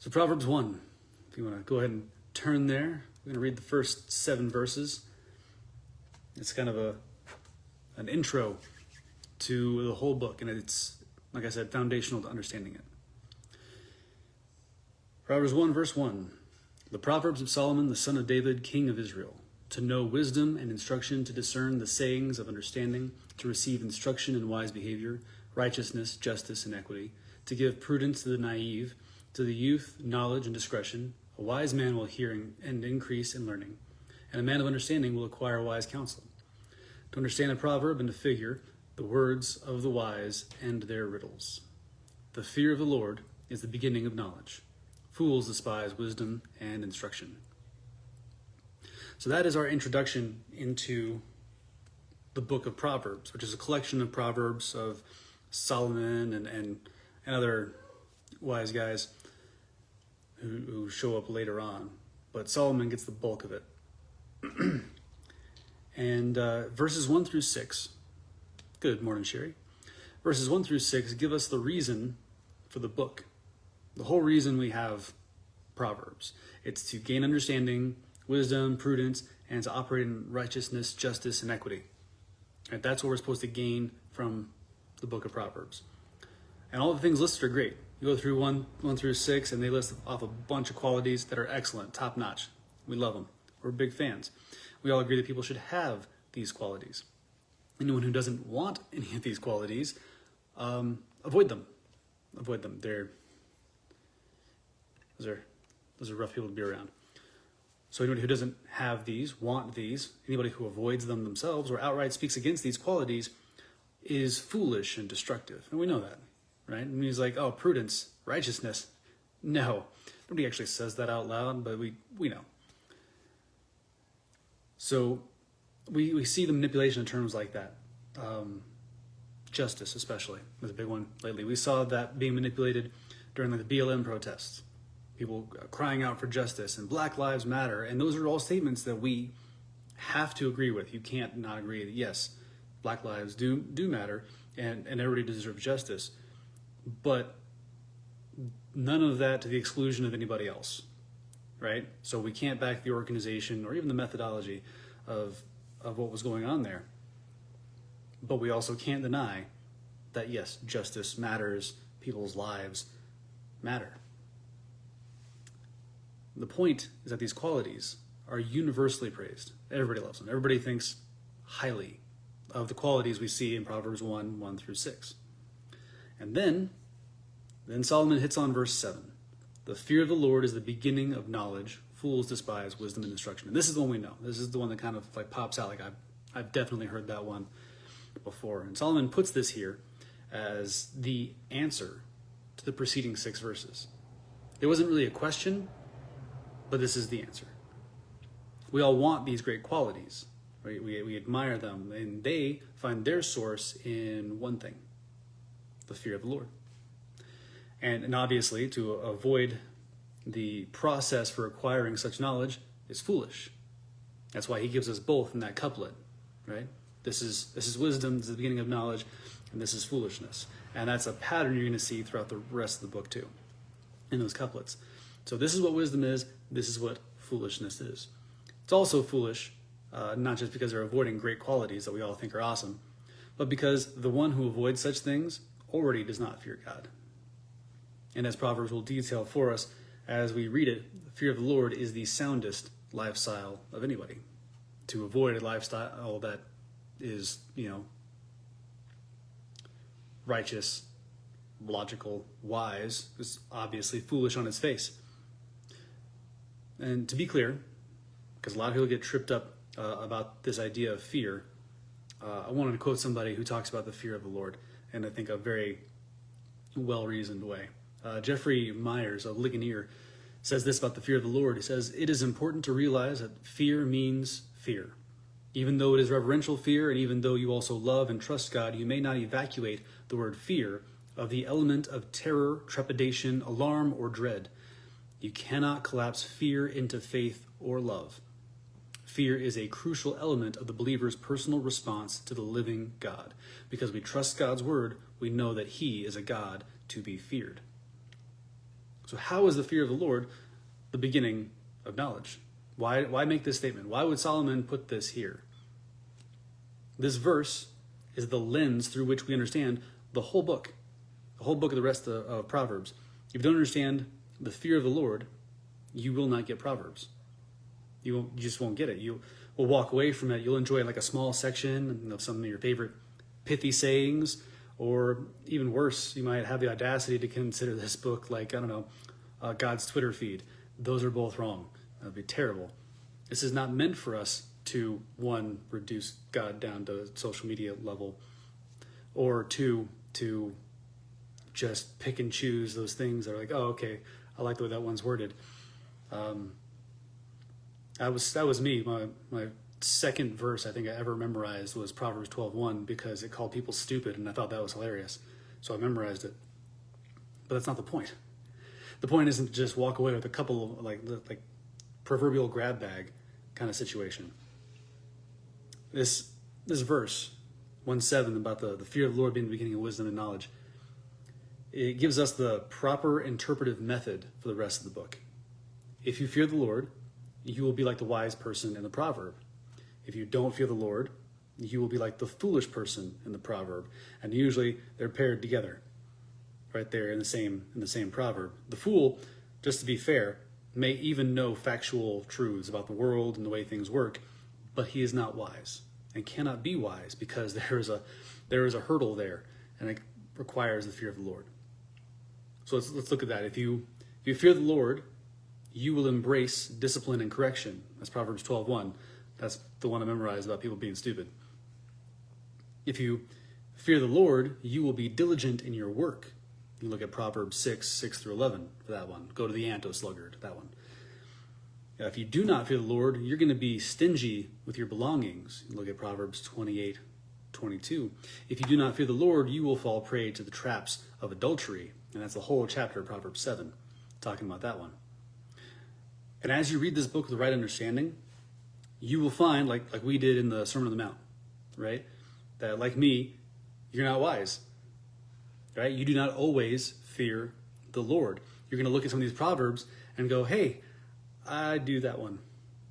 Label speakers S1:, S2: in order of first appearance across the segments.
S1: So Proverbs 1, if you want to go ahead and turn there, we're going to read the first 7 verses. It's kind of an intro to the whole book, and it's, like I said, foundational to understanding it. Proverbs 1, verse 1. The Proverbs of Solomon, the son of David, king of Israel, to know wisdom and instruction, to discern the sayings of understanding, to receive instruction in wise behavior, righteousness, justice, and equity, to give prudence to the naive, to the youth knowledge and discretion. A wise man will hear and increase in learning, and a man of understanding will acquire wise counsel. To understand a proverb and to figure the words of the wise and their riddles. The fear of the Lord is the beginning of knowledge. Fools despise wisdom and instruction. So that is our introduction into the book of Proverbs, which is a collection of proverbs of Solomon and other wise guys who show up later on. But Solomon gets the bulk of it. And verses 1 through 6, good morning, Sherry. Verses 1 through 6 give us the reason for the book. The whole reason we have Proverbs. It's to gain understanding, wisdom, prudence, and to operate in righteousness, justice, and equity. And that's what we're supposed to gain from the book of Proverbs. And all the things listed are great. You go through 1 through 6, and they list off a bunch of qualities that are excellent, top-notch. We love them. We're big fans. We all agree that people should have these qualities. Anyone who doesn't want any of these qualities, avoid them. Avoid them. Those are rough people to be around. So anybody who doesn't have these, want these, anybody who avoids them themselves or outright speaks against these qualities is foolish and destructive. And we know that, right? And he's like, oh, prudence, righteousness. No, nobody actually says that out loud, but we know. So we see the manipulation of terms like that. Justice, especially, was a big one lately. We saw that being manipulated during the BLM protests. People crying out for justice and Black Lives Matter. And those are all statements that we have to agree with. You can't not agree that, yes, Black lives do matter and everybody deserves justice. But none of that to the exclusion of anybody else, right? So we can't back the organization or even the methodology of what was going on there. But we also can't deny that, yes, justice matters, people's lives matter. The point is that these qualities are universally praised. Everybody loves them. Everybody thinks highly of the qualities we see in Proverbs 1 through 6. And then Solomon hits on verse 7. The fear of the Lord is the beginning of knowledge. Fools despise wisdom and instruction. And this is the one we know. This is the one that kind of like pops out. Like I've definitely heard that one before. And Solomon puts this here as the answer to the preceding 6 verses. It wasn't really a question, but this is the answer. We all want these great qualities, right? We admire them, and they find their source in one thing, the fear of the Lord. And obviously, to avoid the process for acquiring such knowledge is foolish. That's why he gives us both in that couplet, right? This is wisdom, this is the beginning of knowledge, and this is foolishness. And that's a pattern you're going to see throughout the rest of the book too, in those couplets. So this is what wisdom is, this is what foolishness is. It's also foolish, not just because they're avoiding great qualities that we all think are awesome, but because the one who avoids such things already does not fear God. And as Proverbs will detail for us as we read it, the fear of the Lord is the soundest lifestyle of anybody. To avoid a lifestyle that is, righteous, logical, wise, is obviously foolish on its face. And to be clear, because a lot of people get tripped up about this idea of fear, I wanted to quote somebody who talks about the fear of the Lord in, I think, a very well-reasoned way. Jeffrey Myers, a Ligonier, says this about the fear of the Lord. He says, it is important to realize that fear means fear. Even though it is reverential fear, and even though you also love and trust God, you may not evacuate the word fear of the element of terror, trepidation, alarm, or dread. You cannot collapse fear into faith or love. Fear is a crucial element of the believer's personal response to the living God. Because we trust God's word, we know that he is a God to be feared. So how is the fear of the Lord the beginning of knowledge? Why make this statement? Why would Solomon put this here? This verse is the lens through which we understand the whole book of the rest of Proverbs. If you don't understand the fear of the Lord, you will not get Proverbs. You just won't get it. You will walk away from it. You'll enjoy like a small section of some of your favorite pithy sayings, or even worse, you might have the audacity to consider this book like, I don't know, God's Twitter feed. Those are both wrong. That would be terrible. This is not meant for us to, one, reduce God down to social media level, or two, to just pick and choose those things that are like, oh, okay, I like the way that one's worded. That was me. My second verse I think I ever memorized was Proverbs 12:1 because it called people stupid, and I thought that was hilarious. So I memorized it. But that's not the point. The point isn't to just walk away with a couple of like proverbial grab bag kind of situation. This verse 1:7 about the fear of the Lord being the beginning of wisdom and knowledge, it gives us the proper interpretive method for the rest of the book. If you fear the Lord, you will be like the wise person in the proverb. If you don't fear the Lord, you will be like the foolish person in the proverb. And usually they're paired together, right there in the same proverb. The fool, just to be fair, may even know factual truths about the world and the way things work, but he is not wise and cannot be wise because there is a hurdle there, and it requires the fear of the Lord. So let's look at that. If you fear the Lord, you will embrace discipline and correction. That's Proverbs 12:1. That's the one I memorized about people being stupid. If you fear the Lord, you will be diligent in your work. You look at Proverbs 6:6-11 for that one. Go to the ant, O sluggard, that one. If you do not fear the Lord, you're going to be stingy with your belongings. You look at Proverbs 28:22. If you do not fear the Lord, you will fall prey to the traps of adultery. And that's the whole chapter of Proverbs 7, talking about that one. And as you read this book with the right understanding, you will find, like we did in the Sermon on the Mount, right? That like me, you're not wise, right? You do not always fear the Lord. You're going to look at some of these Proverbs and go, hey, I do that one.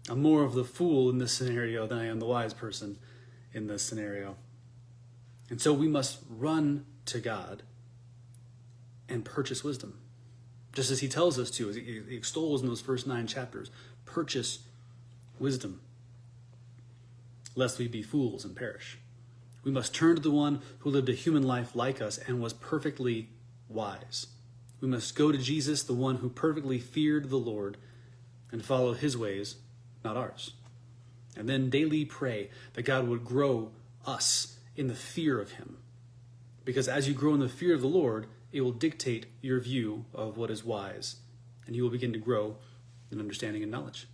S1: I'm more of the fool in this scenario than I am the wise person in this scenario. And so we must run to God and purchase wisdom. Just as he tells us to, as he extols in those first 9 chapters, purchase wisdom, lest we be fools and perish. We must turn to the one who lived a human life like us and was perfectly wise. We must go to Jesus, the one who perfectly feared the Lord, and follow his ways, not ours. And then daily pray that God would grow us in the fear of him. Because as you grow in the fear of the Lord, it will dictate your view of what is wise, and you will begin to grow in understanding and knowledge.